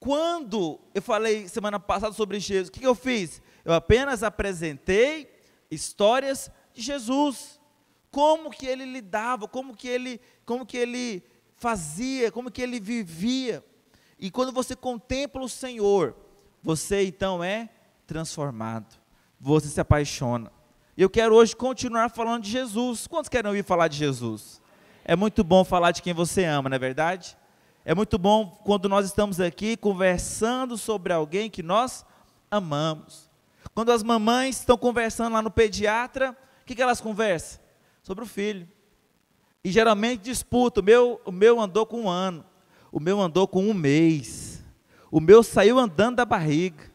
quando eu falei semana passada sobre Jesus, o que eu fiz? Eu apenas apresentei histórias de Jesus, como que ele lidava, como que ele fazia, como que ele vivia. E quando você contempla o Senhor, você então é transformado, você se apaixona. E eu quero hoje continuar falando de Jesus. Quantos querem ouvir falar de Jesus? É muito bom falar de quem você ama, não é verdade? É muito bom quando nós estamos aqui conversando sobre alguém que nós amamos. Quando as mamães estão conversando lá no pediatra, o que elas conversam? Sobre o filho. E geralmente disputam, o meu andou com 1 ano, o meu andou com 1 mês, o meu saiu andando da barriga.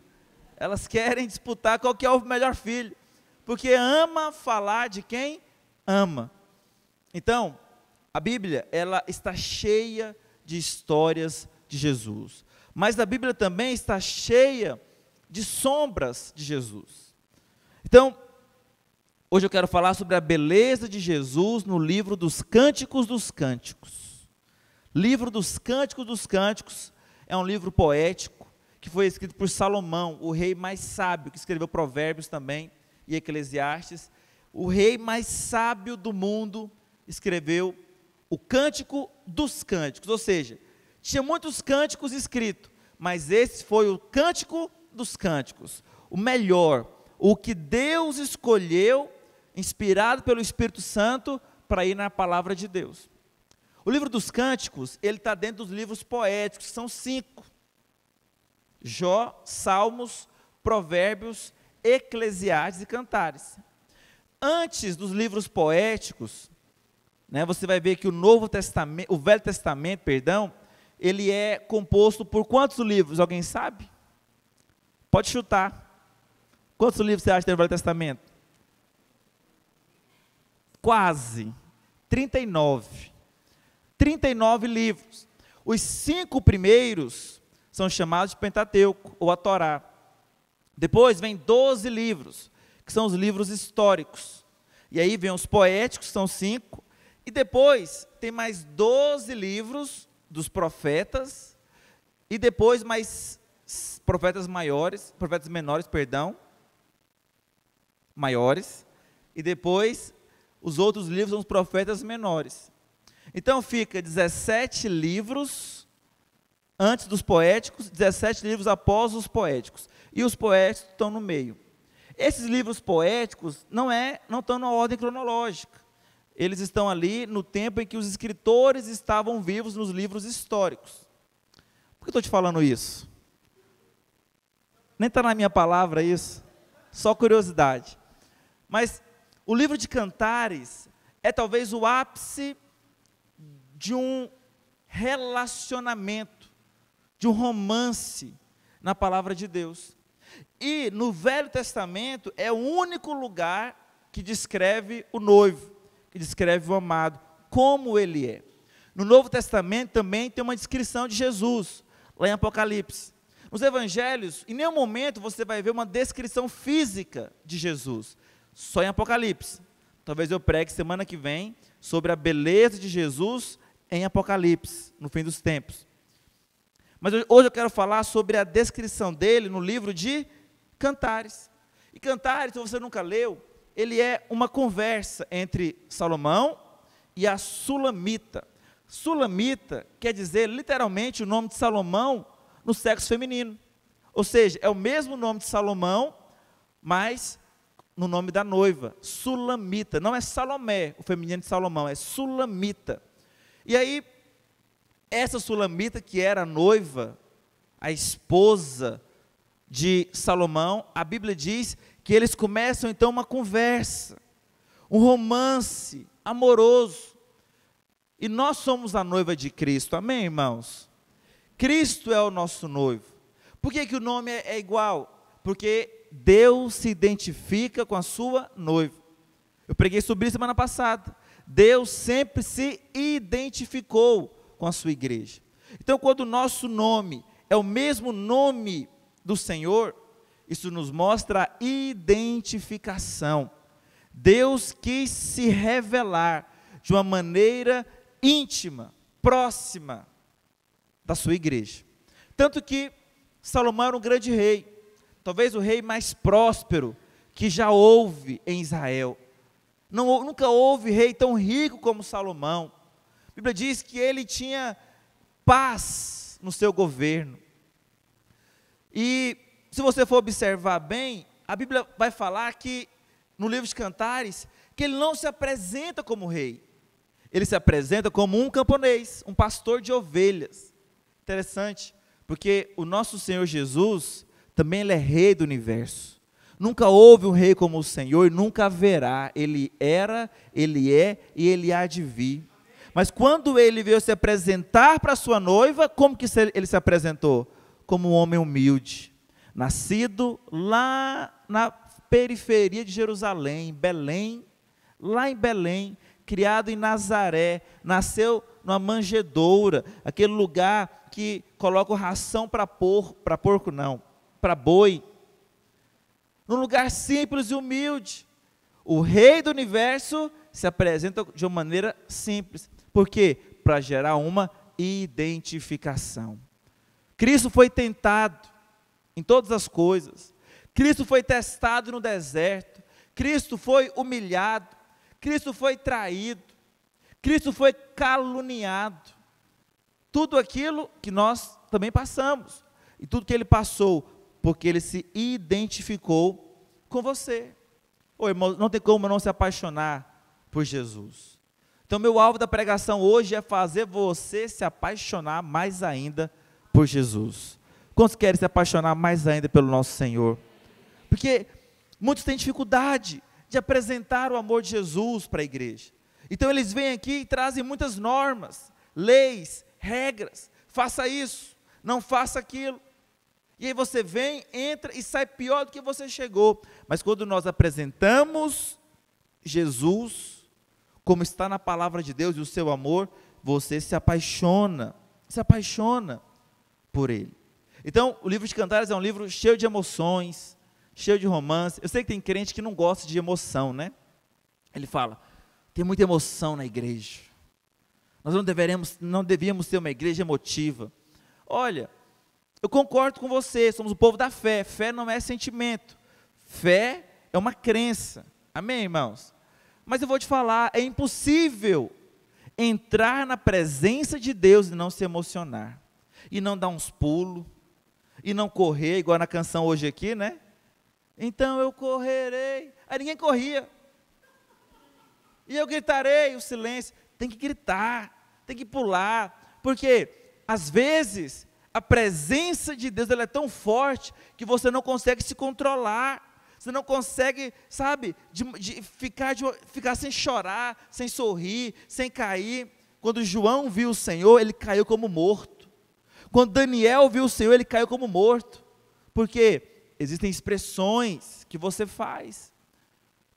Elas querem disputar qual que é o melhor filho, porque ama falar de quem ama. Então, a Bíblia, ela está cheia de histórias de Jesus, mas a Bíblia também está cheia de sombras de Jesus. Então, hoje eu quero falar sobre a beleza de Jesus no livro dos Cânticos dos Cânticos. Livro dos Cânticos dos Cânticos é um livro poético que foi escrito por Salomão, o rei mais sábio, que escreveu Provérbios também e Eclesiastes. O rei mais sábio do mundo escreveu o Cântico dos Cânticos, ou seja, tinha muitos cânticos escritos, mas esse foi o Cântico dos Cânticos, o melhor, o que Deus escolheu, inspirado pelo Espírito Santo, para ir na palavra de Deus. O livro dos Cânticos, ele está dentro dos livros poéticos, que são 5. Jó, Salmos, Provérbios, Eclesiastes e Cantares. Antes dos livros poéticos, você vai ver que o Velho Testamento, ele é composto por quantos livros? Alguém sabe? Pode chutar. Quantos livros você acha que tem no Velho Testamento? Quase. 39. 39 livros. Os 5 primeiros são chamados de Pentateuco, ou a Torá. Depois vem 12 livros, que são os livros históricos. E aí vem os poéticos, que são 5. E depois tem mais 12 livros dos profetas. E depois mais profetas menores, maiores. E depois os outros livros são os profetas menores. Então fica 17 livros antes dos poéticos, 17 livros após os poéticos. E os poéticos estão no meio. Esses livros poéticos não estão na ordem cronológica. Eles estão ali no tempo em que os escritores estavam vivos nos livros históricos. Por que eu estou te falando isso? Nem está na minha palavra isso, só curiosidade. Mas o livro de Cantares é talvez o ápice de um relacionamento, de um romance na palavra de Deus. E no Velho Testamento é o único lugar que descreve o noivo, que descreve o amado, como ele é. No Novo Testamento também tem uma descrição de Jesus, lá em Apocalipse. Nos Evangelhos, em nenhum momento você vai ver uma descrição física de Jesus, só em Apocalipse. Talvez eu pregue semana que vem sobre a beleza de Jesus em Apocalipse, no fim dos tempos. Mas hoje eu quero falar sobre a descrição dele no livro de Cantares. E Cantares, se você nunca leu, ele é uma conversa entre Salomão e a Sulamita. Sulamita quer dizer literalmente o nome de Salomão no sexo feminino. Ou seja, é o mesmo nome de Salomão, mas no nome da noiva, Sulamita. Não é Salomé, o feminino de Salomão, é Sulamita. E aí, essa Sulamita, que era a noiva, a esposa de Salomão, a Bíblia diz que eles começam então uma conversa, um romance amoroso. E nós somos a noiva de Cristo, amém, irmãos? Cristo é o nosso noivo. Por que o nome é igual? Porque Deus se identifica com a sua noiva. Eu preguei sobre isso semana passada. Deus sempre se identificou com a sua igreja. Então, quando o nosso nome é o mesmo nome do Senhor, isso nos mostra a identificação. Deus quis se revelar de uma maneira íntima, próxima da sua igreja. Tanto que Salomão era um grande rei, talvez o rei mais próspero que já houve em Israel. Nunca houve rei tão rico como Salomão. A Bíblia diz que ele tinha paz no seu governo. E se você for observar bem, a Bíblia vai falar que, no livro de Cantares, que ele não se apresenta como rei. Ele se apresenta como um camponês, um pastor de ovelhas. Interessante, porque o nosso Senhor Jesus, também ele é rei do universo. Nunca houve um rei como o Senhor e nunca haverá. Ele era, ele é e ele há de vir. Mas quando ele veio se apresentar para sua noiva, como que ele se apresentou? Como um homem humilde, nascido lá na periferia de Jerusalém, Belém, lá em Belém, criado em Nazaré, nasceu numa manjedoura, aquele lugar que coloca ração para porco não, para boi, num lugar simples e humilde. O rei do universo se apresenta de uma maneira simples. Por quê? Para gerar uma identificação. Cristo foi tentado em todas as coisas. Cristo foi testado no deserto. Cristo foi humilhado. Cristo foi traído. Cristo foi caluniado. Tudo aquilo que nós também passamos. E tudo que ele passou, porque ele se identificou com você. Ô, irmão, não tem como não se apaixonar por Jesus. Então, meu alvo da pregação hoje é fazer você se apaixonar mais ainda por Jesus. Quantos querem se apaixonar mais ainda pelo nosso Senhor? Porque muitos têm dificuldade de apresentar o amor de Jesus para a igreja. Então, eles vêm aqui e trazem muitas normas, leis, regras. Faça isso, não faça aquilo. E aí você vem, entra e sai pior do que você chegou. Mas quando nós apresentamos Jesus, como está na palavra de Deus e o seu amor, você se apaixona por Ele. Então, o livro de Cantares é um livro cheio de emoções, cheio de romance. Eu sei que tem crente que não gosta de emoção, né? Ele fala, tem muita emoção na igreja. Nós não devíamos ter uma igreja emotiva. Olha, eu concordo com você, somos o povo da fé. Fé não é sentimento. Fé é uma crença. Amém, irmãos? Mas eu vou te falar, é impossível entrar na presença de Deus e não se emocionar. E não dar uns pulos. E não correr, igual na canção hoje aqui, né? Então eu correrei. Aí ninguém corria. E eu gritarei, o silêncio. Tem que gritar, tem que pular. Porque, às vezes, a presença de Deus ela é tão forte que você não consegue se controlar. Você não consegue, sabe, ficar sem chorar, sem sorrir, sem cair. Quando João viu o Senhor, ele caiu como morto. Quando Daniel viu o Senhor, ele caiu como morto. Porque existem expressões que você faz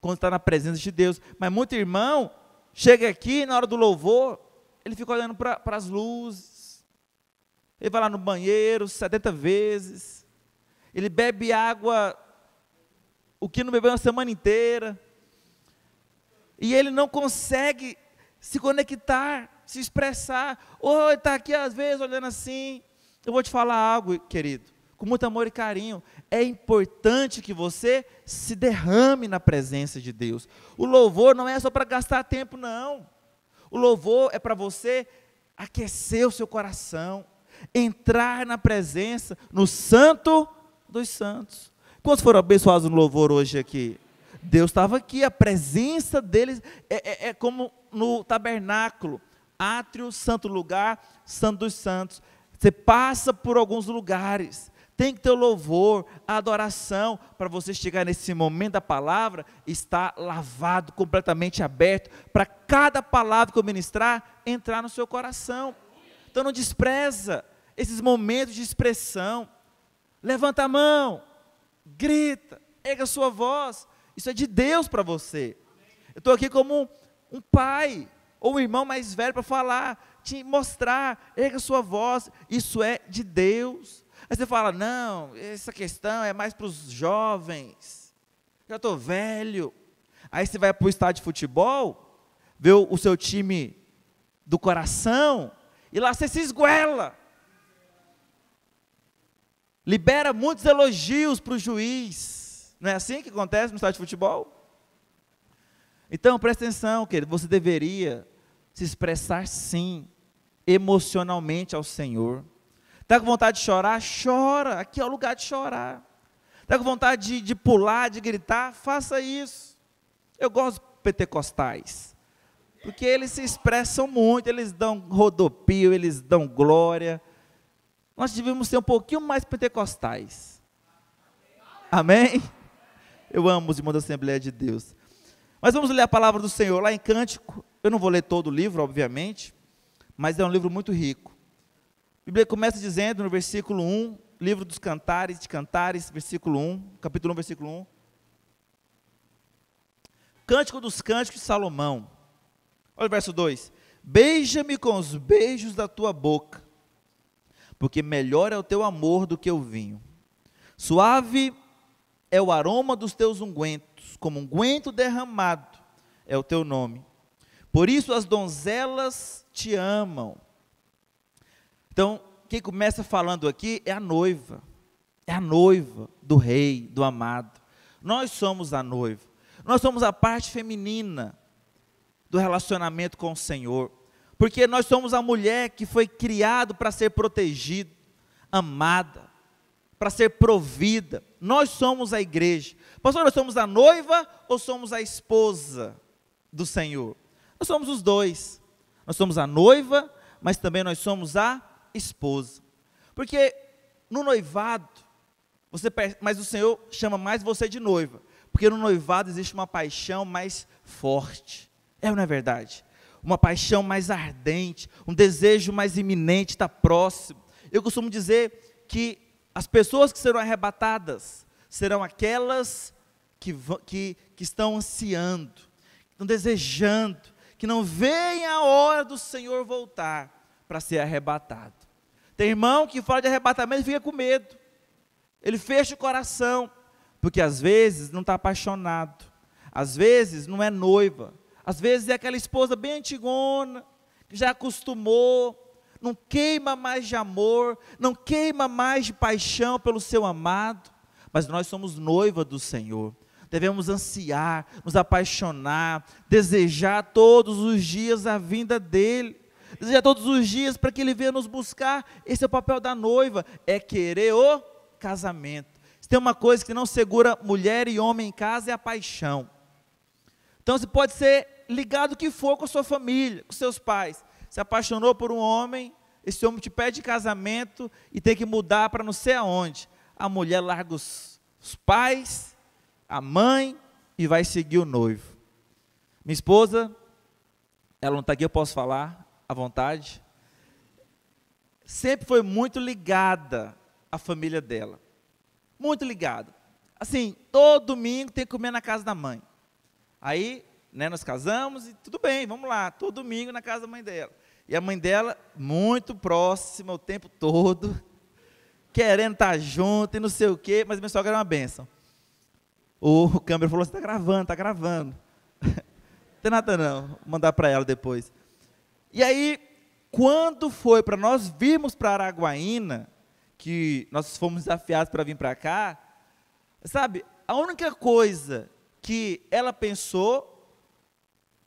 quando está na presença de Deus. Mas muito irmão chega aqui na hora do louvor, ele fica olhando para as luzes. Ele vai lá no banheiro 70 vezes. Ele bebe água, o que não bebeu uma semana inteira. E ele não consegue se conectar, se expressar. Ou ele está aqui às vezes olhando assim. Eu vou te falar algo, querido, com muito amor e carinho. É importante que você se derrame na presença de Deus. O louvor não é só para gastar tempo, não. O louvor é para você aquecer o seu coração, entrar na presença, no santo dos santos. Quantos foram abençoados no louvor hoje aqui? Deus estava aqui, a presença deles é como no tabernáculo, átrio, santo lugar, santo dos santos. Você passa por alguns lugares, tem que ter o louvor, a adoração, para você chegar nesse momento da palavra, estar lavado, completamente aberto, para cada palavra que eu ministrar, entrar no seu coração. Então não despreza esses momentos de expressão. Levanta a mão, grita, erga a sua voz. Isso é de Deus para você. Eu estou aqui como um pai, ou um irmão mais velho para falar, te mostrar, erga a sua voz. Isso é de Deus. Aí você fala, não, essa questão é mais para os jovens. Já estou velho. Aí você vai para o estádio de futebol, vê o seu time do coração, e lá você se esguela. libera muitos elogios para o juiz. Não é assim que acontece no estádio de futebol? Então, presta atenção, querido, você deveria se expressar sim, emocionalmente ao Senhor. Está com vontade de chorar? Chora, aqui é o lugar de chorar. Está com vontade de pular, de gritar? Faça isso. Eu gosto de pentecostais, porque eles se expressam muito, eles dão rodopio, eles dão glória. Nós devemos ser um pouquinho mais pentecostais. Amém? Eu amo os irmãos da Assembleia de Deus. Mas vamos ler a palavra do Senhor lá em Cântico. Eu não vou ler todo o livro, obviamente, mas é um livro muito rico. A Bíblia começa dizendo no versículo 1, livro dos Cantares, de Cantares, versículo 1, capítulo 1, versículo 1. Cântico dos Cânticos de Salomão. Olha o verso 2. Beija-me com os beijos da tua boca, porque melhor é o teu amor do que o vinho. Suave é o aroma dos teus ungüentos, como unguento derramado é o teu nome. Por isso as donzelas te amam. Então, quem começa falando aqui é a noiva do rei, do amado. Nós somos a noiva, nós somos a parte feminina do relacionamento com o Senhor, porque nós somos a mulher que foi criada para ser protegida, amada, para ser provida. Nós somos a igreja. Pastor, nós somos a noiva ou somos a esposa do Senhor? Nós somos os dois. Nós somos a noiva, mas também nós somos a esposa. Porque no noivado, mas o Senhor chama mais você de noiva, porque no noivado existe uma paixão mais forte. É ou não é verdade? Uma paixão mais ardente, um desejo mais iminente, está próximo. Eu costumo dizer que as pessoas que serão arrebatadas serão aquelas que estão ansiando, que estão desejando, que não veem a hora do Senhor voltar para ser arrebatado. Tem irmão que fala de arrebatamento e fica com medo. Ele fecha o coração, porque às vezes não está apaixonado, às vezes não é noiva, às vezes é aquela esposa bem antigona, que já acostumou, não queima mais de amor, não queima mais de paixão pelo seu amado, mas nós somos noiva do Senhor, devemos ansiar, nos apaixonar, desejar todos os dias a vinda dEle, desejar todos os dias para que Ele venha nos buscar. Esse é o papel da noiva, é querer o casamento. Se tem uma coisa que não segura mulher e homem em casa, é a paixão. Então você pode ser ligado o que for com a sua família, com seus pais, se apaixonou por um homem, esse homem te pede casamento e tem que mudar para não sei aonde. A mulher larga os pais, a mãe e vai seguir o noivo. Minha esposa, ela não está aqui, eu posso falar à vontade, sempre foi muito ligada à família dela, muito ligada. Assim, todo domingo tem que comer na casa da mãe. Aí, nós casamos e tudo bem, vamos lá, todo domingo na casa da mãe dela. E a mãe dela, muito próxima o tempo todo, querendo estar junto e não sei o quê, mas minha sogra era uma bênção. O câmera falou, você está gravando, está gravando. Não tem nada não, vou mandar para ela depois. E aí, quando foi para nós virmos para Araguaína, que nós fomos desafiados para vir para cá, sabe, a única coisa que ela pensou,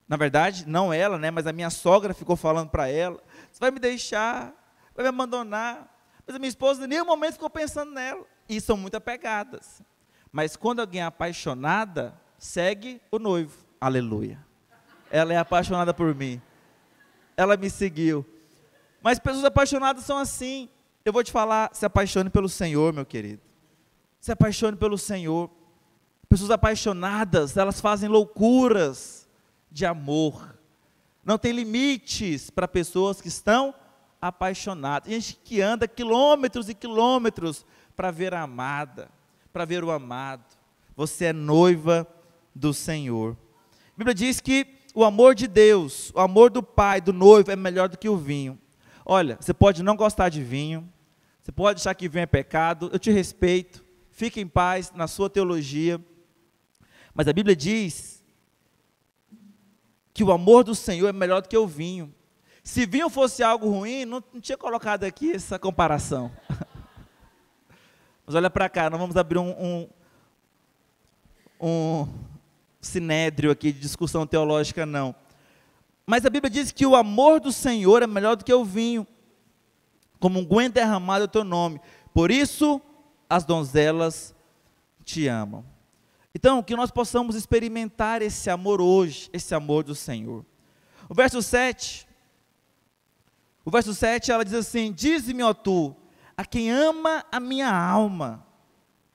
na verdade, não ela, mas a minha sogra ficou falando para ela, você vai me deixar, vai me abandonar, mas a minha esposa em nenhum momento ficou pensando nela, e são muito apegadas, mas quando alguém é apaixonada, segue o noivo, aleluia, ela é apaixonada por mim, ela me seguiu, mas pessoas apaixonadas são assim. Eu vou te falar, se apaixone pelo Senhor, meu querido, se apaixone pelo Senhor. Pessoas apaixonadas, elas fazem loucuras de amor, não tem limites para pessoas que estão apaixonadas. Tem gente que anda quilômetros e quilômetros para ver a amada, para ver o amado. Você é noiva do Senhor. A Bíblia diz que o amor de Deus, o amor do pai, do noivo é melhor do que o vinho. Olha, você pode não gostar de vinho, você pode achar que vinho é pecado, eu te respeito, fique em paz na sua teologia, mas a Bíblia diz que o amor do Senhor é melhor do que o vinho. Se vinho fosse algo ruim, não tinha colocado aqui essa comparação. Mas olha para cá, não vamos abrir um sinédrio aqui de discussão teológica, não. Mas a Bíblia diz que o amor do Senhor é melhor do que o vinho, como unguento derramado é o teu nome. Por isso, as donzelas te amam. Então, que nós possamos experimentar esse amor hoje, esse amor do Senhor. O verso 7, ela diz assim: dize-me, ó tu, a quem ama a minha alma.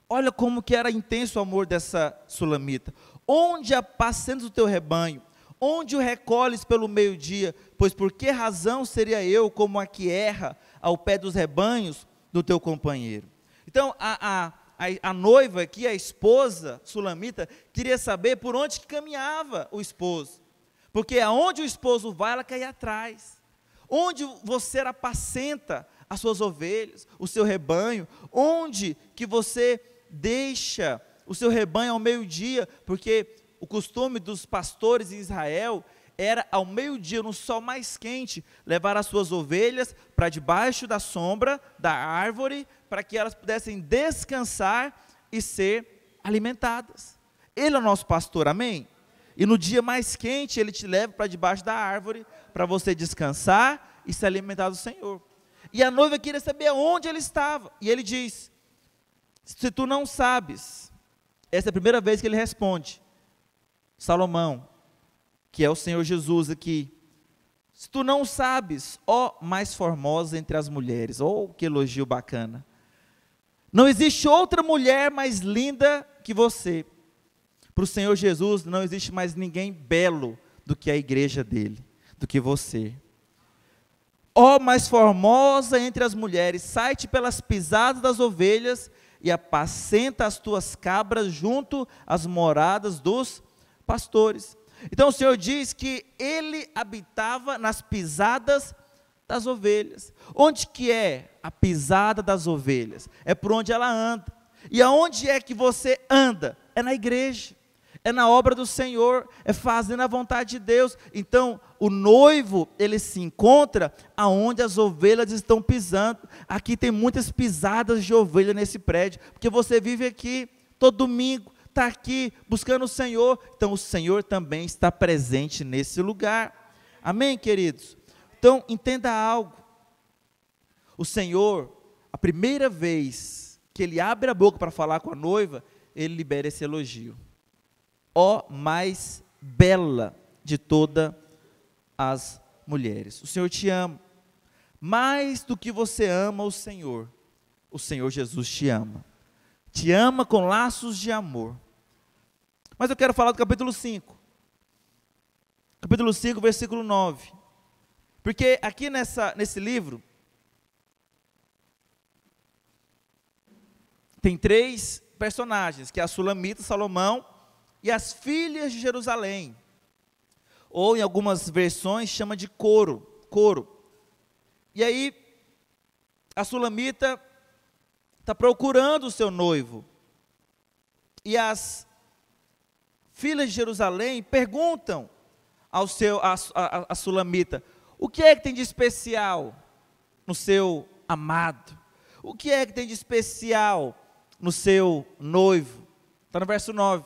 Olha como que era intenso o amor dessa sulamita. Onde apacentas o teu rebanho? Onde o recolhes pelo meio-dia? Pois por que razão seria eu como a que erra ao pé dos rebanhos do teu companheiro? Então, a noiva aqui, a esposa sulamita, queria saber por onde que caminhava o esposo. Porque aonde o esposo vai, ela quer ir atrás. Onde você apacenta as suas ovelhas, o seu rebanho, onde que você deixa o seu rebanho ao meio-dia, porque o costume dos pastores em Israel era ao meio-dia, no sol mais quente, levar as suas ovelhas para debaixo da sombra da árvore, para que elas pudessem descansar e ser alimentadas. Ele é o nosso pastor, amém? E no dia mais quente, ele te leva para debaixo da árvore, para você descansar e se alimentar do Senhor. E a noiva queria saber onde ele estava, e ele diz: se tu não sabes, essa é a primeira vez que ele responde, Salomão, que é o Senhor Jesus aqui, se tu não sabes, ó mais formosa entre as mulheres, que elogio bacana, não existe outra mulher mais linda que você. Para o Senhor Jesus não existe mais ninguém belo do que a igreja dele, do que você. Ó mais formosa entre as mulheres, sai-te pelas pisadas das ovelhas e apacenta as tuas cabras junto às moradas dos pastores. Então o Senhor diz que ele habitava nas pisadas das ovelhas. Onde que é a pisada das ovelhas? É por onde ela anda. E aonde é que você anda? É na igreja, é na obra do Senhor, é fazendo a vontade de Deus. Então o noivo, ele se encontra aonde as ovelhas estão pisando. Aqui tem muitas pisadas de ovelha nesse prédio, porque você vive aqui todo domingo, está aqui buscando o Senhor, então o Senhor também está presente nesse lugar, amém, queridos? Então entenda algo, o Senhor, a primeira vez que ele abre a boca para falar com a noiva, ele libera esse elogio: ó mais bela de todas as mulheres. O Senhor te ama, mais do que você ama o Senhor Jesus te ama com laços de amor. Mas eu quero falar do capítulo 5, versículo 9, porque aqui nesse livro, tem 3 personagens, que é a sulamita, Salomão, e as filhas de Jerusalém, ou em algumas versões chama de coro, e aí a sulamita está procurando o seu noivo, e as filhas de Jerusalém perguntam a sulamita: o que é que tem de especial no seu amado? O que é que tem de especial no seu noivo? Está no verso 9,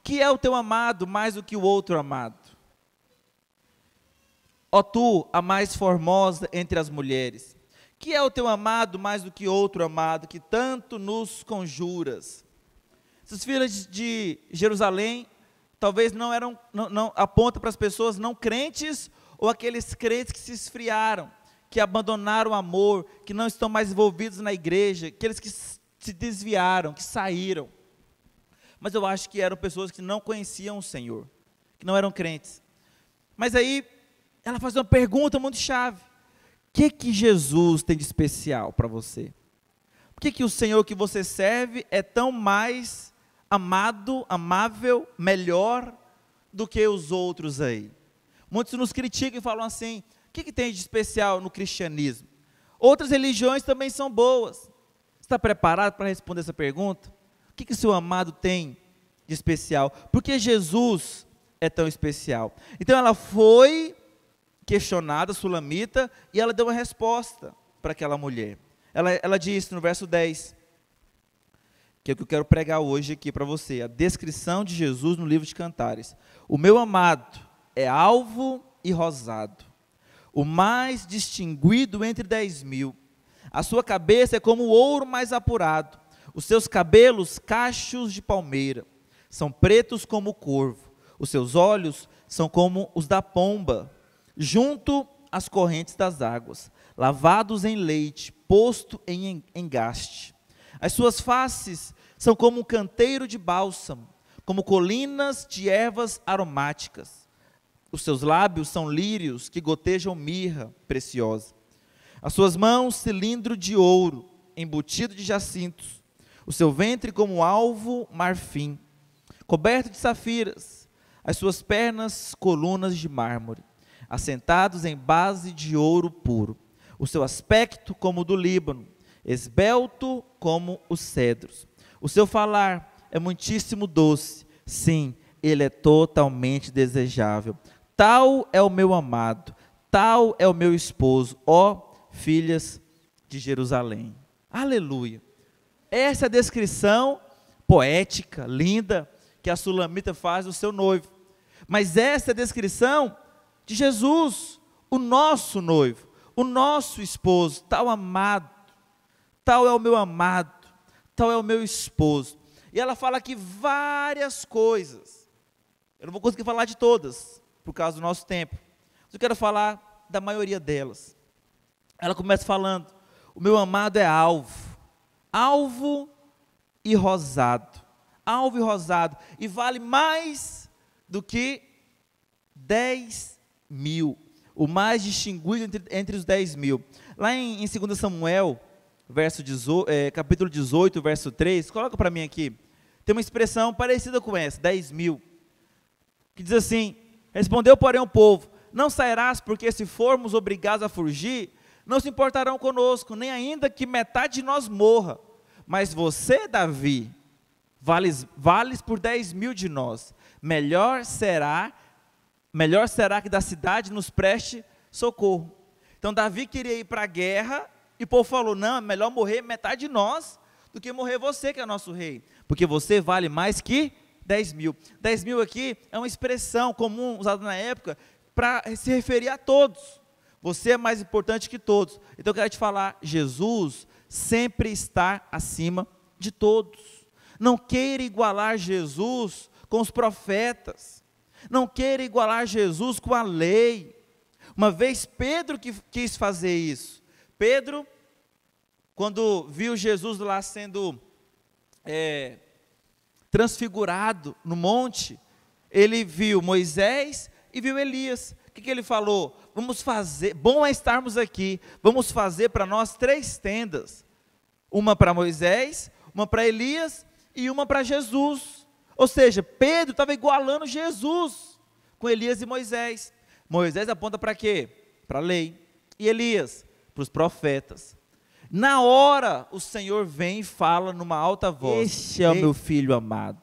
que é o teu amado mais do que o outro amado? Ó tu, a mais formosa entre as mulheres, que é o teu amado mais do que outro amado, que tanto nos conjuras? Essas filhas de Jerusalém, talvez não aponta para as pessoas não crentes, ou aqueles crentes que se esfriaram, que abandonaram o amor, que não estão mais envolvidos na igreja, aqueles que se desviaram, que saíram. Mas eu acho que eram pessoas que não conheciam o Senhor, que não eram crentes. Mas aí, ela faz uma pergunta muito chave: o que Jesus tem de especial para você? Por que o Senhor que você serve é tão mais amado, amável, melhor do que os outros aí? Muitos nos criticam e falam assim: o que tem de especial no cristianismo? Outras religiões também são boas. Você está preparado para responder essa pergunta? O que o seu amado tem de especial? Por que Jesus é tão especial? Então ela foi questionada, sulamita, e ela deu uma resposta para aquela mulher. Ela disse no verso 10: que é o que eu quero pregar hoje aqui para você, a descrição de Jesus no livro de Cantares. O meu amado é alvo e rosado, o mais distinguido entre 10.000. A sua cabeça é como o ouro mais apurado, os seus cabelos cachos de palmeira, são pretos como o corvo, os seus olhos são como os da pomba, junto às correntes das águas, lavados em leite, posto em engaste. As suas faces são como um canteiro de bálsamo, como colinas de ervas aromáticas. Os seus lábios são lírios que gotejam mirra preciosa. As suas mãos, cilindro de ouro, embutido de jacintos. O seu ventre como alvo marfim, coberto de safiras. As suas pernas, colunas de mármore, assentados em base de ouro puro. O seu aspecto como o do Líbano, esbelto como os cedros. O seu falar é muitíssimo doce, sim, ele é totalmente desejável. Tal é o meu amado, tal é o meu esposo, ó filhas de Jerusalém. Aleluia. Essa é a descrição poética, linda, que a Sulamita faz do seu noivo. Mas essa é a descrição de Jesus, o nosso noivo, o nosso esposo, tal amado, tal é o meu amado, tal é o meu esposo. E ela fala aqui várias coisas. Eu não vou conseguir falar de todas, por causa do nosso tempo. Mas eu quero falar da maioria delas. Ela começa falando, o meu amado é alvo, alvo e rosado, e vale mais do que 10.000, o mais distinguido entre os 10.000. Lá em 2 Samuel, capítulo 18, verso 3, coloca para mim aqui, tem uma expressão parecida com essa, 10.000, que diz assim, respondeu porém o povo, não sairás porque se formos obrigados a fugir, não se importarão conosco, nem ainda que metade de nós morra, mas você, Davi, vales por 10.000 de nós, melhor será que da cidade nos preste socorro. Então Davi queria ir para a guerra, e o povo falou, não, é melhor morrer metade de nós, do que morrer você que é nosso rei, porque você vale mais que 10.000. 10.000 aqui é uma expressão comum usada na época, para se referir a todos. Você é mais importante que todos. Então eu quero te falar, Jesus sempre está acima de todos. Não queira igualar Jesus com os profetas. Não queira igualar Jesus com a lei. Uma vez Pedro quis fazer isso. Pedro, quando viu Jesus lá sendo transfigurado no monte, ele viu Moisés e viu Elias. O que ele falou? Vamos fazer, bom é estarmos aqui, vamos fazer para nós 3 tendas, uma para Moisés, uma para Elias e uma para Jesus. Ou seja, Pedro estava igualando Jesus com Elias e Moisés. Moisés aponta para quê? Para a lei. E Elias? Para os profetas. Na hora, o Senhor vem e fala numa alta voz, este é o meu filho amado,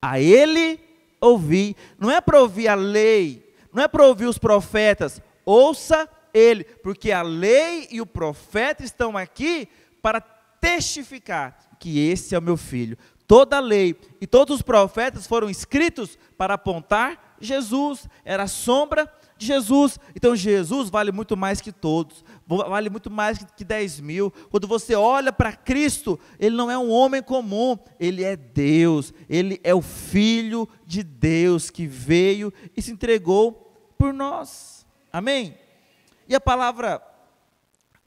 a ele ouvi. Não é para ouvir a lei, não é para ouvir os profetas, ouça ele, porque a lei e o profeta estão aqui para testificar que esse é o meu filho. Toda a lei e todos os profetas foram escritos para apontar Jesus, era a sombra de Jesus. Então Jesus vale muito mais que todos, vale muito mais que 10.000. Quando você olha para Cristo, ele não é um homem comum, ele é Deus, ele é o Filho de Deus que veio e se entregou por nós. Amém? E a palavra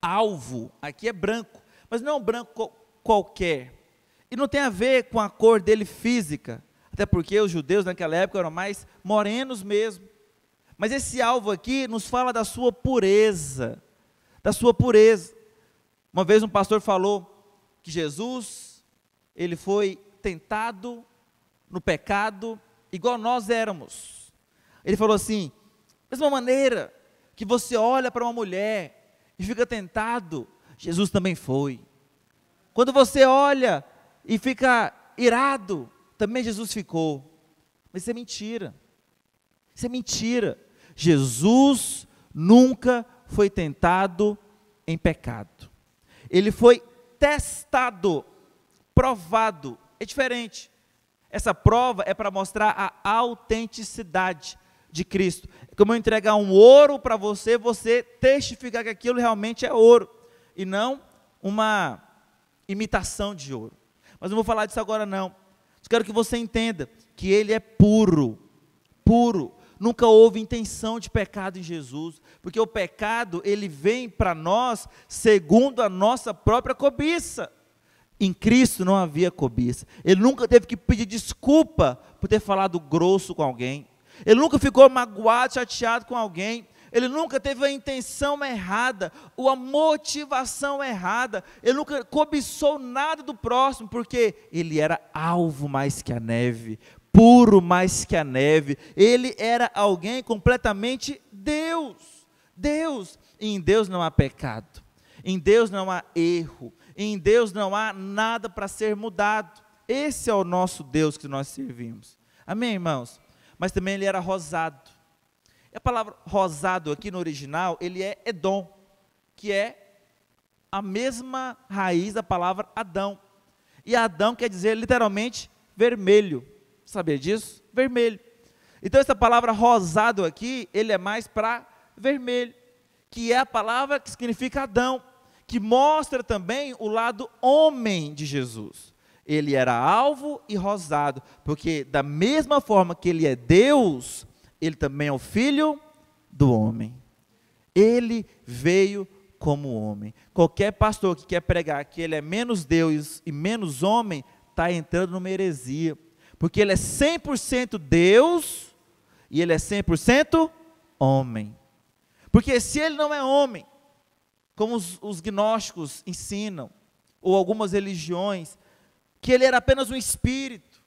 alvo aqui é branco, mas não é um branco qualquer, e não tem a ver com a cor dele física, até porque os judeus naquela época eram mais morenos mesmo, mas esse alvo aqui nos fala da sua pureza, Uma vez um pastor falou que Jesus, ele foi tentado no pecado, igual nós éramos. Ele falou assim, da mesma maneira que você olha para uma mulher e fica tentado, Jesus também foi. Quando você olha e fica irado, também Jesus ficou. Mas isso é mentira. Isso é mentira. Jesus nunca foi tentado em pecado. Ele foi testado, provado é diferente. Essa prova é para mostrar a autenticidade de Cristo. É como eu entregar um ouro para você, você testificar que aquilo realmente é ouro, e não uma imitação de ouro. Mas não vou falar disso agora não. Eu quero que você entenda que ele é puro, puro. Nunca houve intenção de pecado em Jesus, porque o pecado, ele vem para nós segundo a nossa própria cobiça. Em Cristo não havia cobiça. Ele nunca teve que pedir desculpa por ter falado grosso com alguém. Ele nunca ficou magoado, chateado com alguém. Ele nunca teve a intenção errada, ou a motivação errada. Ele nunca cobiçou nada do próximo, porque ele era alvo mais que a neve, puro mais que a neve. Ele era alguém completamente Deus. Deus. E em Deus não há pecado. Em Deus não há erro. Em Deus não há nada para ser mudado. Esse é o nosso Deus que nós servimos. Amém, irmãos? Mas também ele era rosado. E a palavra rosado aqui no original, ele é Edom, que é a mesma raiz da palavra Adão. E Adão quer dizer literalmente vermelho. Sabia disso? Vermelho. Então essa palavra rosado aqui, ele é mais para vermelho, que é a palavra que significa Adão, que mostra também o lado homem de Jesus. Ele era alvo e rosado, porque da mesma forma que ele é Deus, ele também é o filho do homem. Ele veio como homem. Qualquer pastor que quer pregar que ele é menos Deus e menos homem, está entrando numa heresia. Porque ele é 100% Deus e ele é 100% homem. Porque se ele não é homem, como os gnósticos ensinam, ou algumas religiões, que ele era apenas um espírito,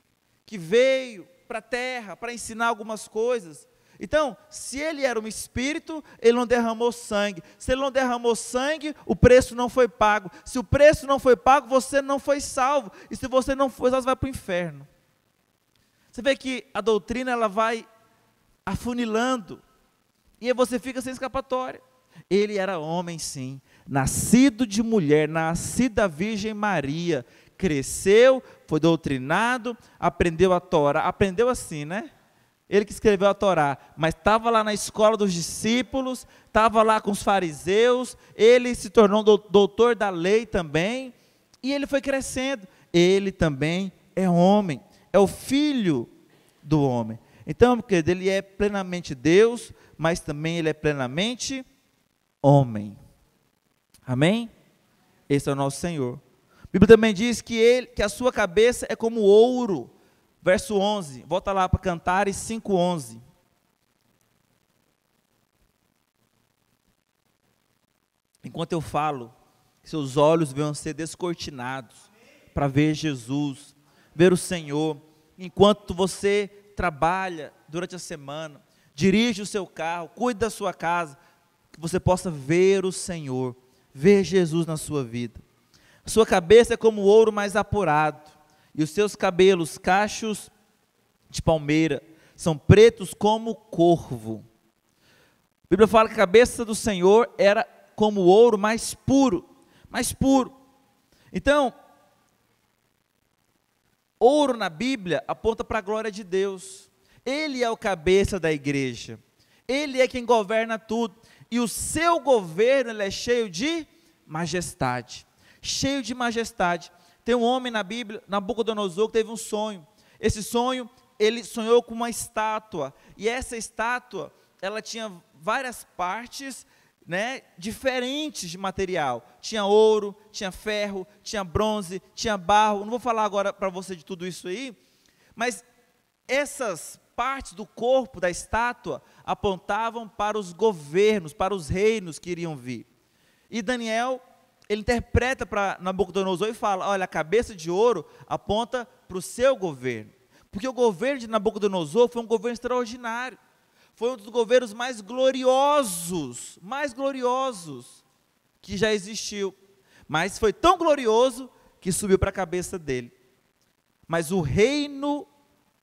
que veio para a terra para ensinar algumas coisas. Então, se ele era um espírito, ele não derramou sangue. Se ele não derramou sangue, o preço não foi pago. Se o preço não foi pago, você não foi salvo. E se você não foi salvo, você vai para o inferno. Você vê que a doutrina ela vai afunilando, e aí você fica sem escapatória. Ele era homem sim, nascido de mulher, nascido da Virgem Maria, cresceu, foi doutrinado, aprendeu a Torá, aprendeu assim, né? Ele que escreveu a Torá, mas estava lá na escola dos discípulos, estava lá com os fariseus, ele se tornou doutor da lei também, e ele foi crescendo. Ele também é homem, é o filho do homem. Então, querido, ele é plenamente Deus, mas também ele é plenamente homem. Amém? Esse é o nosso Senhor. A Bíblia também diz que a sua cabeça é como ouro. Verso 11, volta lá para Cantares 5:11. Enquanto eu falo, seus olhos vão ser descortinados para ver Jesus, ver o Senhor. Enquanto você trabalha durante a semana, dirige o seu carro, cuida da sua casa, que você possa ver o Senhor, ver Jesus na sua vida. A sua cabeça é como ouro mais apurado, e os seus cabelos, cachos de palmeira, são pretos como corvo. A Bíblia fala que a cabeça do Senhor era como ouro mais puro, mais puro. Então, ouro na Bíblia aponta para a glória de Deus. Ele é o cabeça da igreja. Ele é quem governa tudo. E o seu governo ele é cheio de majestade. Cheio de majestade. Tem um homem na Bíblia, Nabucodonosor, que teve um sonho. Esse sonho, ele sonhou com uma estátua. E essa estátua, ela tinha várias partes, né, diferentes de material. Tinha ouro, tinha ferro, tinha bronze, tinha barro. Não vou falar agora para você de tudo isso aí, mas essas partes do corpo da estátua apontavam para os governos, para os reinos que iriam vir. E Daniel, ele interpreta para Nabucodonosor e fala, olha, a cabeça de ouro aponta para o seu governo. Porque o governo de Nabucodonosor foi um governo extraordinário. Foi um dos governos mais gloriosos que já existiu. Mas foi tão glorioso que subiu para a cabeça dele. Mas o reino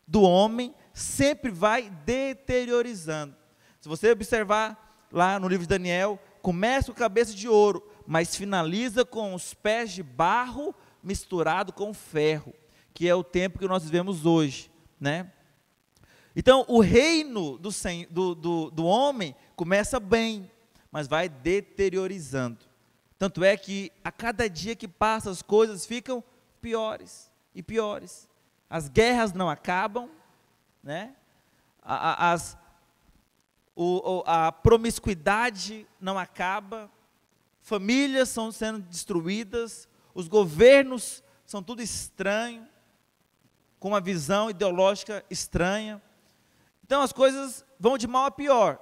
do homem sempre vai deteriorizando. Se você observar lá no livro de Daniel, começa com a cabeça de ouro, mas finaliza com os pés de barro misturado com ferro, que é o tempo que nós vivemos hoje, né? Então, o reino do homem começa bem, mas vai deteriorizando. Tanto é que a cada dia que passa as coisas ficam piores e piores. As guerras não acabam, né? A promiscuidade não acaba, famílias estão sendo destruídas, os governos são tudo estranho, com uma visão ideológica estranha. Então as coisas vão de mal a pior,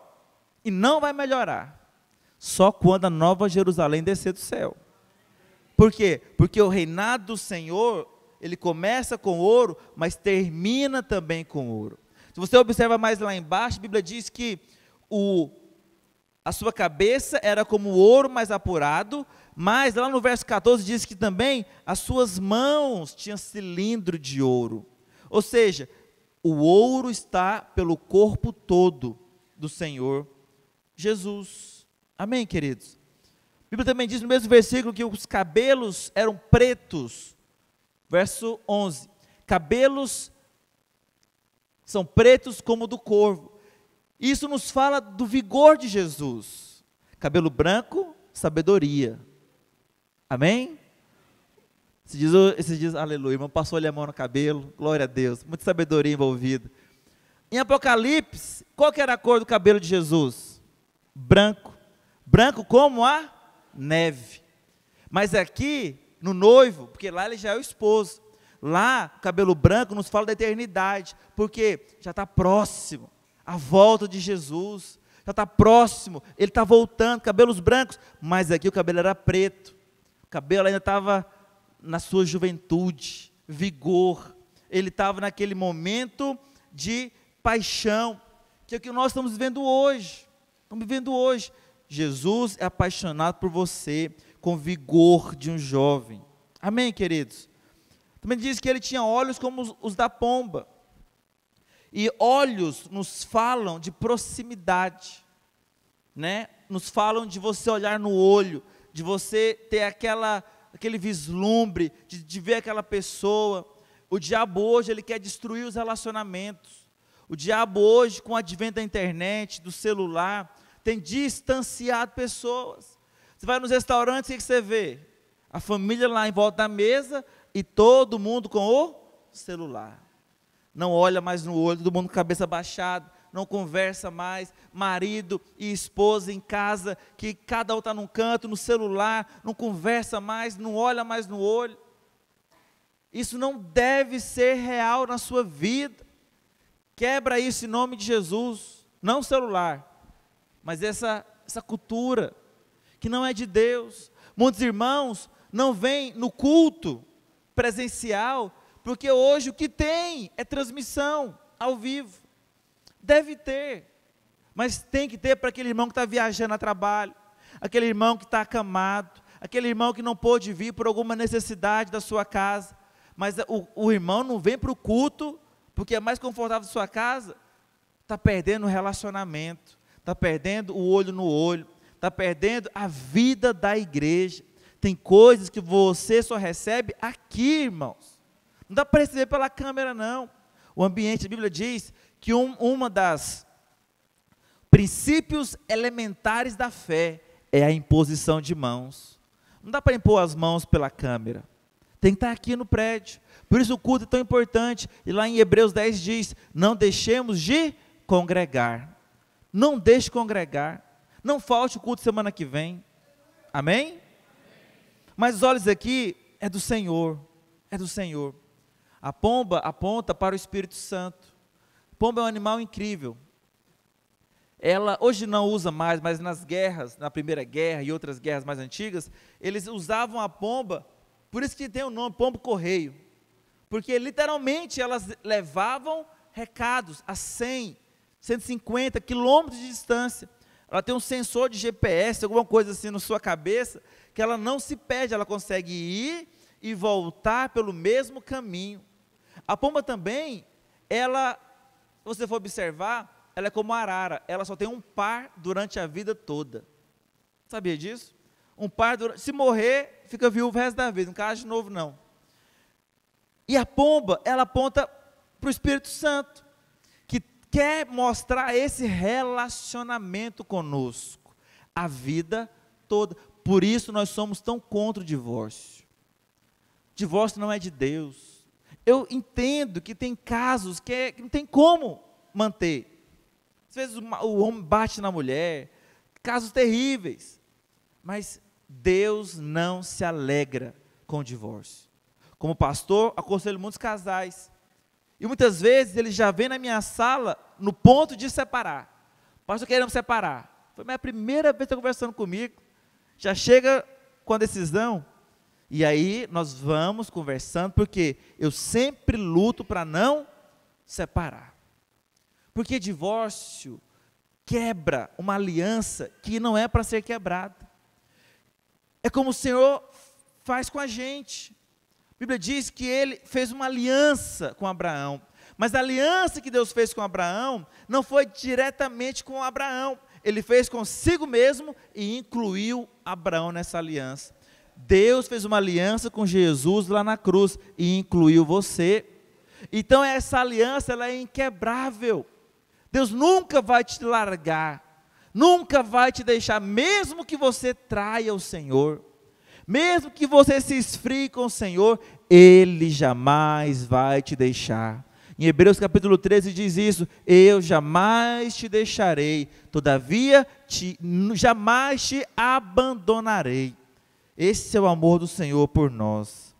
e não vai melhorar, só quando a nova Jerusalém descer do céu. Por quê? Porque o reinado do Senhor, ele começa com ouro, mas termina também com ouro. Se você observa mais lá embaixo, a Bíblia diz que a sua cabeça era como ouro mais apurado, mas lá no verso 14 diz que também as suas mãos tinham cilindro de ouro. Ou seja, o ouro está pelo corpo todo do Senhor Jesus. Amém, queridos? A Bíblia também diz no mesmo versículo que os cabelos eram pretos. Verso 11. Cabelos são pretos como o do corvo. Isso nos fala do vigor de Jesus. Cabelo branco, sabedoria. Amém? Esses dias, aleluia, irmão, passou-lhe a mão no cabelo, glória a Deus, muita sabedoria envolvida. Em Apocalipse, qual que era a cor do cabelo de Jesus? Branco. Branco como a neve. Mas aqui, no noivo, porque lá ele já é o esposo, lá, o cabelo branco nos fala da eternidade, porque já está próximo a volta de Jesus, já está próximo, ele está voltando, cabelos brancos, mas aqui o cabelo era preto, o cabelo ainda estava na sua juventude, vigor, ele estava naquele momento de paixão, que é o que nós estamos vivendo hoje, Jesus é apaixonado por você, com vigor de um jovem, amém, queridos? Também diz que ele tinha olhos como os da pomba, e olhos nos falam de proximidade, né? Nos falam de você olhar no olho, de você ter aquele vislumbre, de ver aquela pessoa. O diabo hoje, ele quer destruir os relacionamentos. O diabo hoje, com o advento da internet, do celular, tem distanciado pessoas. Você vai nos restaurantes, o que você vê? A família lá em volta da mesa e todo mundo com o celular. Não olha mais no olho, todo mundo com a cabeça baixada, não conversa mais, marido e esposa em casa, que cada um está num canto, no celular, não conversa mais, não olha mais no olho. Isso não deve ser real na sua vida. Quebra isso em nome de Jesus, não o celular, mas essa cultura, que não é de Deus. Muitos irmãos não vêm no culto presencial, porque hoje o que tem é transmissão ao vivo. Deve ter, mas tem que ter para aquele irmão que está viajando a trabalho, aquele irmão que está acamado, aquele irmão que não pôde vir por alguma necessidade da sua casa, mas o irmão não vem para o culto, porque é mais confortável da sua casa, está perdendo o relacionamento, está perdendo o olho no olho, está perdendo a vida da igreja. Tem coisas que você só recebe aqui, irmãos. Não dá para receber pela câmera, não. O ambiente, a Bíblia diz que uma das princípios elementares da fé é a imposição de mãos. Não dá para impor as mãos pela câmera. Tem que estar aqui no prédio. Por isso o culto é tão importante. E lá em Hebreus 10 diz, não deixemos de congregar. Não deixe congregar. Não falte o culto semana que vem. Amém? Mas os olhos aqui é do Senhor. É do Senhor. A pomba aponta para o Espírito Santo. A pomba é um animal incrível. Ela hoje não usa mais, mas nas guerras, na Primeira Guerra e outras guerras mais antigas, eles usavam a pomba, por isso que tem o nome pombo-correio, porque literalmente elas levavam recados a 100, 150 quilômetros de distância. Ela tem um sensor de GPS, alguma coisa assim na sua cabeça, que ela não se perde, ela consegue ir e voltar pelo mesmo caminho. A pomba também, ela, se você for observar, ela é como a arara, ela só tem um par durante a vida toda. Sabia disso? Um par, se morrer, fica viúvo o resto da vida, não casa de novo não. E a pomba, ela aponta para o Espírito Santo, que quer mostrar esse relacionamento conosco, a vida toda. Por isso nós somos tão contra o divórcio. Divórcio não é de Deus. Eu entendo que tem casos que não tem como manter. Às vezes o homem bate na mulher, casos terríveis. Mas Deus não se alegra com o divórcio. Como pastor, aconselho muitos casais. E muitas vezes eles já vêm na minha sala no ponto de separar. Pastor, queremos separar. Foi a minha primeira vez que está conversando comigo. Já chega com a decisão. E aí nós vamos conversando, porque eu sempre luto para não separar. Porque divórcio quebra uma aliança que não é para ser quebrada. É como o Senhor faz com a gente. A Bíblia diz que Ele fez uma aliança com Abraão. Mas a aliança que Deus fez com Abraão não foi diretamente com Abraão. Ele fez consigo mesmo e incluiu Abraão nessa aliança. Deus fez uma aliança com Jesus lá na cruz e incluiu você. Então essa aliança, ela é inquebrável. Deus nunca vai te largar, nunca vai te deixar, mesmo que você traia o Senhor, mesmo que você se esfrie com o Senhor, Ele jamais vai te deixar. Em Hebreus capítulo 13 diz isso: eu jamais te deixarei, todavia jamais te abandonarei. Esse é o amor do Senhor por nós.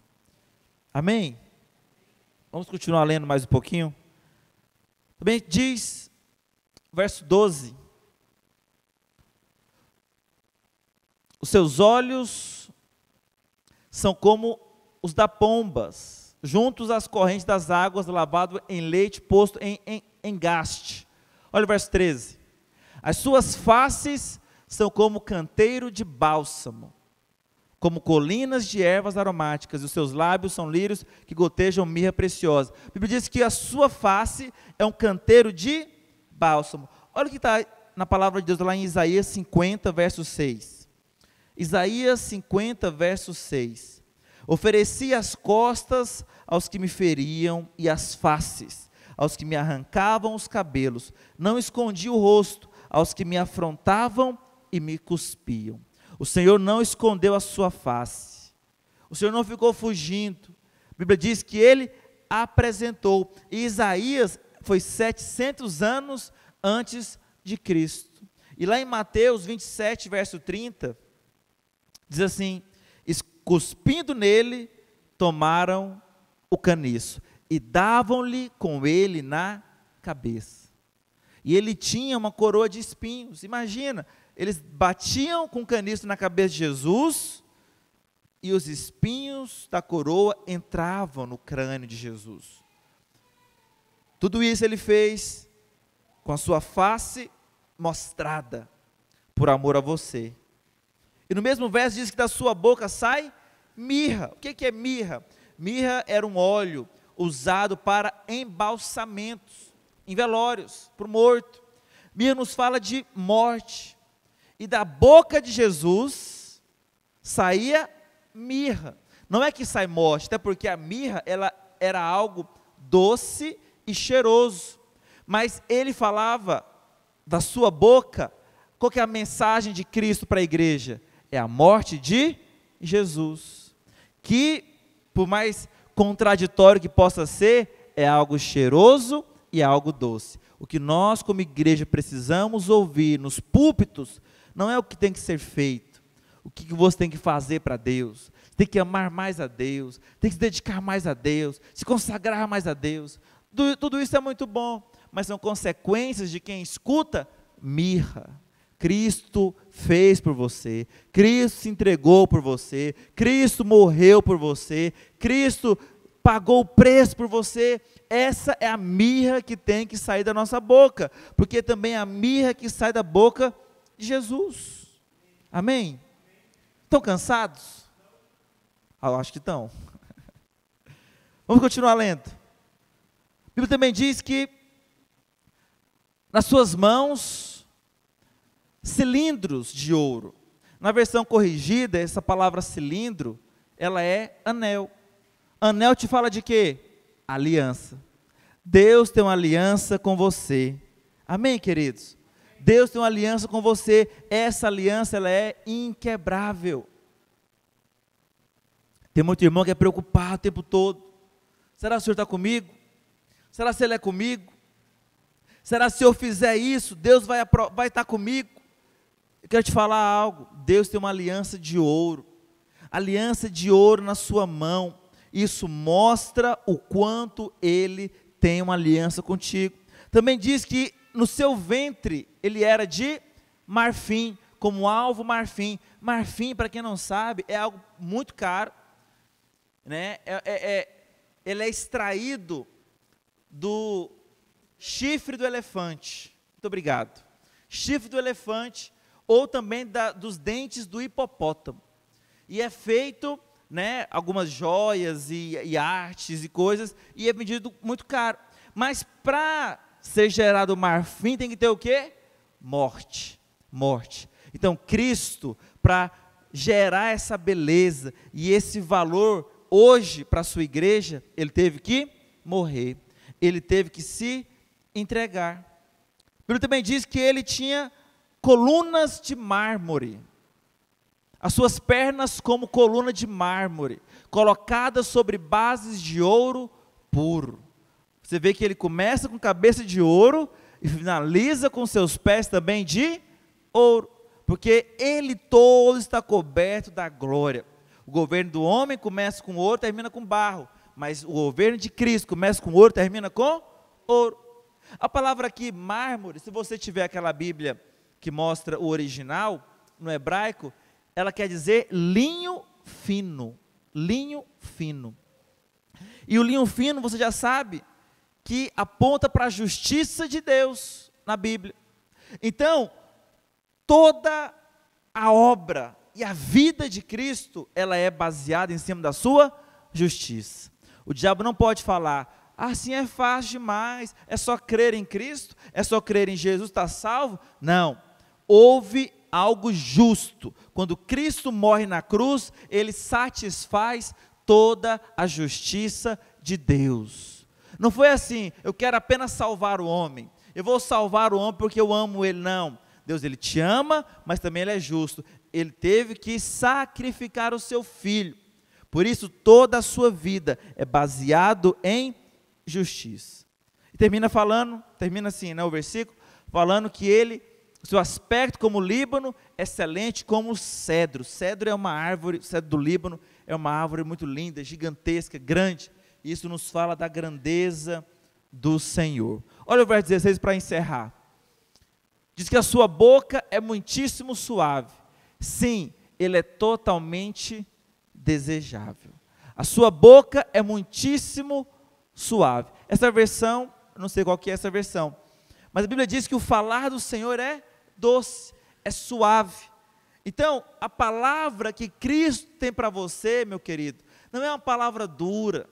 Amém? Vamos continuar lendo mais um pouquinho. Também diz, verso 12: os seus olhos são como os da pombas, juntos às correntes das águas, lavado em leite, posto em engaste. Olha o verso 13: as suas faces são como canteiro de bálsamo, como colinas de ervas aromáticas, e os seus lábios são lírios que gotejam mirra preciosa. A Bíblia diz que a sua face é um canteiro de bálsamo. Olha o que está na palavra de Deus lá em Isaías 50, verso 6. Isaías 50, verso 6. Ofereci as costas aos que me feriam e as faces aos que me arrancavam os cabelos. Não escondi o rosto aos que me afrontavam e me cuspiam. O Senhor não escondeu a sua face. O Senhor não ficou fugindo. A Bíblia diz que Ele apresentou. E Isaías foi 700 anos antes de Cristo. E lá em Mateus 27, verso 30, diz assim: cuspindo nele, tomaram o caniço e davam-lhe com ele na cabeça. E ele tinha uma coroa de espinhos. Imagina, eles batiam com o caniço na cabeça de Jesus e os espinhos da coroa entravam no crânio de Jesus. Tudo isso ele fez com a sua face mostrada por amor a você. E no mesmo verso diz que da sua boca sai mirra. O que é mirra? Mirra era um óleo usado para embalsamentos, em velórios, para o morto. Mirra nos fala de morte. E da boca de Jesus saía mirra. Não é que sai morte, até porque a mirra ela era algo doce e cheiroso. Mas ele falava da sua boca. Qual que é a mensagem de Cristo para a igreja? É a morte de Jesus. Que, por mais contraditório que possa ser, é algo cheiroso e é algo doce. O que nós como igreja precisamos ouvir nos púlpitos não é o que tem que ser feito, o que você tem que fazer para Deus. Tem que amar mais a Deus, tem que se dedicar mais a Deus, se consagrar mais a Deus. Tudo isso é muito bom, mas são consequências de quem escuta mirra. Cristo fez por você, Cristo se entregou por você, Cristo morreu por você, Cristo pagou o preço por você. Essa é a mirra que tem que sair da nossa boca, porque também é a mirra que sai da boca de Jesus. Amém? Estão cansados? Eu acho que estão. Vamos continuar lendo. A Bíblia também diz que nas suas mãos cilindros de ouro. Na versão corrigida, essa palavra cilindro, ela é anel. Anel te fala de quê? Aliança. Deus tem uma aliança com você. Amém, queridos? Deus tem uma aliança com você. Essa aliança, ela é inquebrável. Tem muito irmão que é preocupado o tempo todo. Será que o Senhor está comigo? Será que Ele é comigo? Será que se eu fizer isso, Deus vai estar comigo? Eu quero te falar algo. Deus tem uma aliança de ouro. Aliança de ouro na sua mão. Isso mostra o quanto Ele tem uma aliança contigo. Também diz que no seu ventre ele era de marfim, como alvo marfim. Marfim, para quem não sabe, é algo muito caro, né? Ele é extraído do chifre do elefante. Muito obrigado. Chifre do elefante, ou também dos dentes do hipopótamo. E é feito, né, algumas joias e artes e coisas, e é vendido muito caro. Mas para ser gerado marfim tem que ter o quê? Morte. Morte. Então Cristo, para gerar essa beleza e esse valor hoje para a sua igreja, ele teve que morrer. Ele teve que se entregar. A Bíblia também diz que ele tinha colunas de mármore. As suas pernas como coluna de mármore, colocadas sobre bases de ouro puro. Você vê que ele começa com cabeça de ouro e finaliza com seus pés também de ouro, porque ele todo está coberto da glória. O governo do homem começa com ouro, termina com barro, mas o governo de Cristo começa com ouro, termina com ouro. A palavra aqui, mármore, se você tiver aquela Bíblia que mostra o original, no hebraico, ela quer dizer linho fino. Linho fino. E o linho fino, você já sabe, que aponta para a justiça de Deus na Bíblia. Então, toda a obra e a vida de Cristo, ela é baseada em cima da sua justiça. O diabo não pode falar, assim é fácil demais, é só crer em Cristo, é só crer em Jesus, está salvo. Não, houve algo justo. Quando Cristo morre na cruz, ele satisfaz toda a justiça de Deus. Não foi assim, eu quero apenas salvar o homem, eu vou salvar o homem porque eu amo ele. Não, Deus, ele te ama, mas também ele é justo. Ele teve que sacrificar o seu filho. Por isso toda a sua vida é baseado em justiça. E termina assim, né, o versículo, falando que ele, seu aspecto como o Líbano, excelente como o cedro. Cedro é uma árvore, o cedro do Líbano é uma árvore muito linda, gigantesca, grande. Isso nos fala da grandeza do Senhor. Olha o verso 16 para encerrar. Diz que a sua boca é muitíssimo suave. Sim, ele é totalmente desejável. A sua boca é muitíssimo suave. Essa versão, não sei qual que é essa versão, mas a Bíblia diz que o falar do Senhor é doce, é suave. Então, a palavra que Cristo tem para você, meu querido, não é uma palavra dura.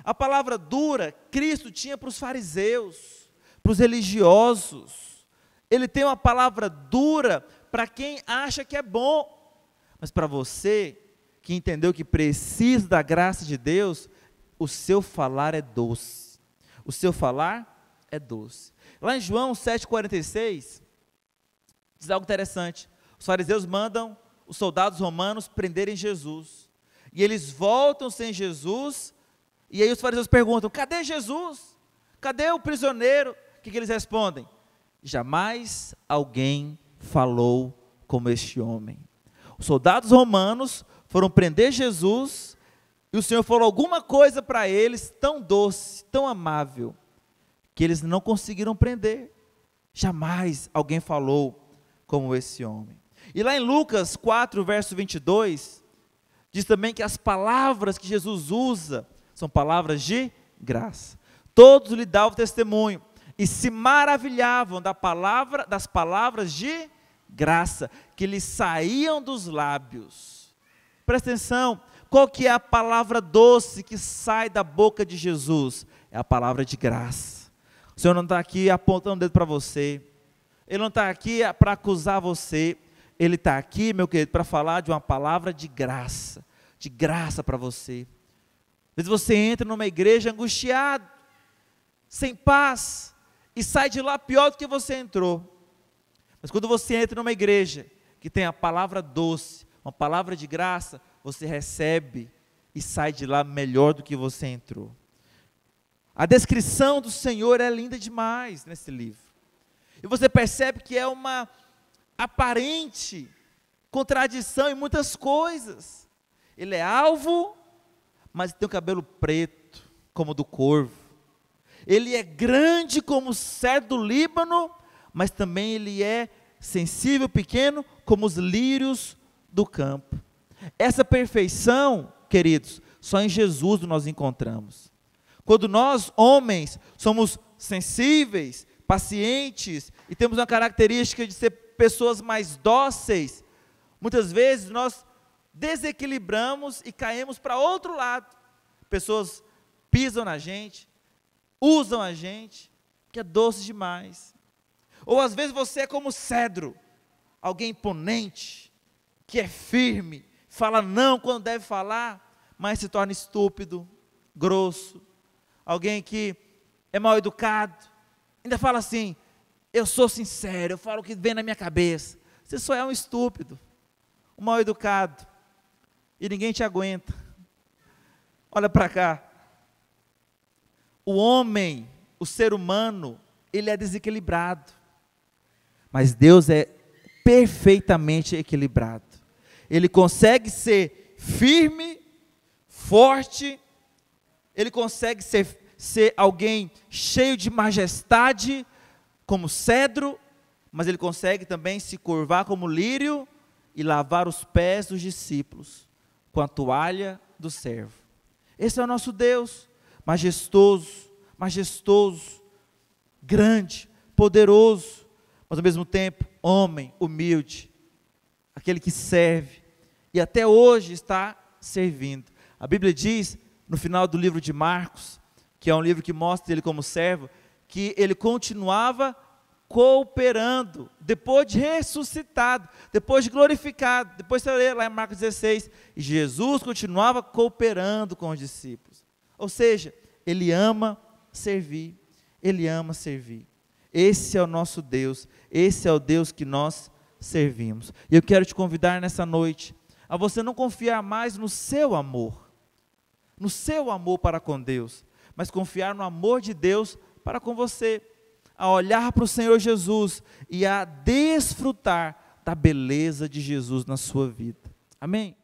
A palavra dura, Cristo tinha para os fariseus, para os religiosos. Ele tem uma palavra dura para quem acha que é bom. Mas para você, que entendeu que precisa da graça de Deus, o seu falar é doce. O seu falar é doce. Lá em João 7,46, diz algo interessante. Os fariseus mandam os soldados romanos prenderem Jesus. E eles voltam sem Jesus. E aí os fariseus perguntam, cadê Jesus? Cadê o prisioneiro? O que eles respondem? Jamais alguém falou como este homem. Os soldados romanos foram prender Jesus, e o Senhor falou alguma coisa para eles, tão doce, tão amável, que eles não conseguiram prender. Jamais alguém falou como esse homem. E lá em Lucas 4, verso 22, diz também que as palavras que Jesus usa, são palavras de graça. Todos lhe davam testemunho e se maravilhavam das palavras de graça que lhe saíam dos lábios. Presta atenção, qual que é a palavra doce que sai da boca de Jesus? É a palavra de graça. O Senhor não está aqui apontando o dedo para você, Ele não está aqui para acusar você, Ele está aqui, meu querido, para falar de uma palavra de graça para você. vezes você entra numa igreja angustiado, sem paz, e sai de lá pior do que você entrou. Mas quando você entra numa igreja que tem a palavra doce, uma palavra de graça, você recebe e sai de lá melhor do que você entrou. A descrição do Senhor é linda demais nesse livro. E você percebe que é uma aparente contradição em muitas coisas. Ele é alvo, mas tem o cabelo preto, como o do corvo. Ele é grande como o cedro do Líbano, mas também ele é sensível, pequeno, como os lírios do campo. Essa perfeição, queridos, só em Jesus nós encontramos. Quando nós, homens, somos sensíveis, pacientes, e temos uma característica de ser pessoas mais dóceis, muitas vezes nós desequilibramos e caímos para outro lado. Pessoas pisam na gente, usam a gente, que é doce demais. Ou às vezes você é como cedro, alguém imponente, que é firme, fala não quando deve falar, mas se torna estúpido, grosso. Alguém que é mal educado, ainda fala assim, eu sou sincero, eu falo o que vem na minha cabeça. Você só é um estúpido, um mal educado, e ninguém te aguenta. Olha para cá. O homem, o ser humano, ele é desequilibrado, mas Deus é perfeitamente equilibrado. Ele consegue ser firme, forte, ele consegue ser alguém cheio de majestade, como cedro, mas ele consegue também se curvar como lírio e lavar os pés dos discípulos com a toalha do servo. Esse é o nosso Deus, majestoso, grande, poderoso, mas ao mesmo tempo, homem, humilde, aquele que serve, e até hoje está servindo. A Bíblia diz, no final do livro de Marcos, que é um livro que mostra ele como servo, que ele continuava cooperando, depois de ressuscitado, depois de glorificado, depois você lê lá em Marcos 16, e Jesus continuava cooperando com os discípulos, ou seja, ele ama servir, esse é o nosso Deus, esse é o Deus que nós servimos, e eu quero te convidar nessa noite, a você não confiar mais no seu amor para com Deus, mas confiar no amor de Deus para com você, a olhar para o Senhor Jesus e a desfrutar da beleza de Jesus na sua vida. Amém?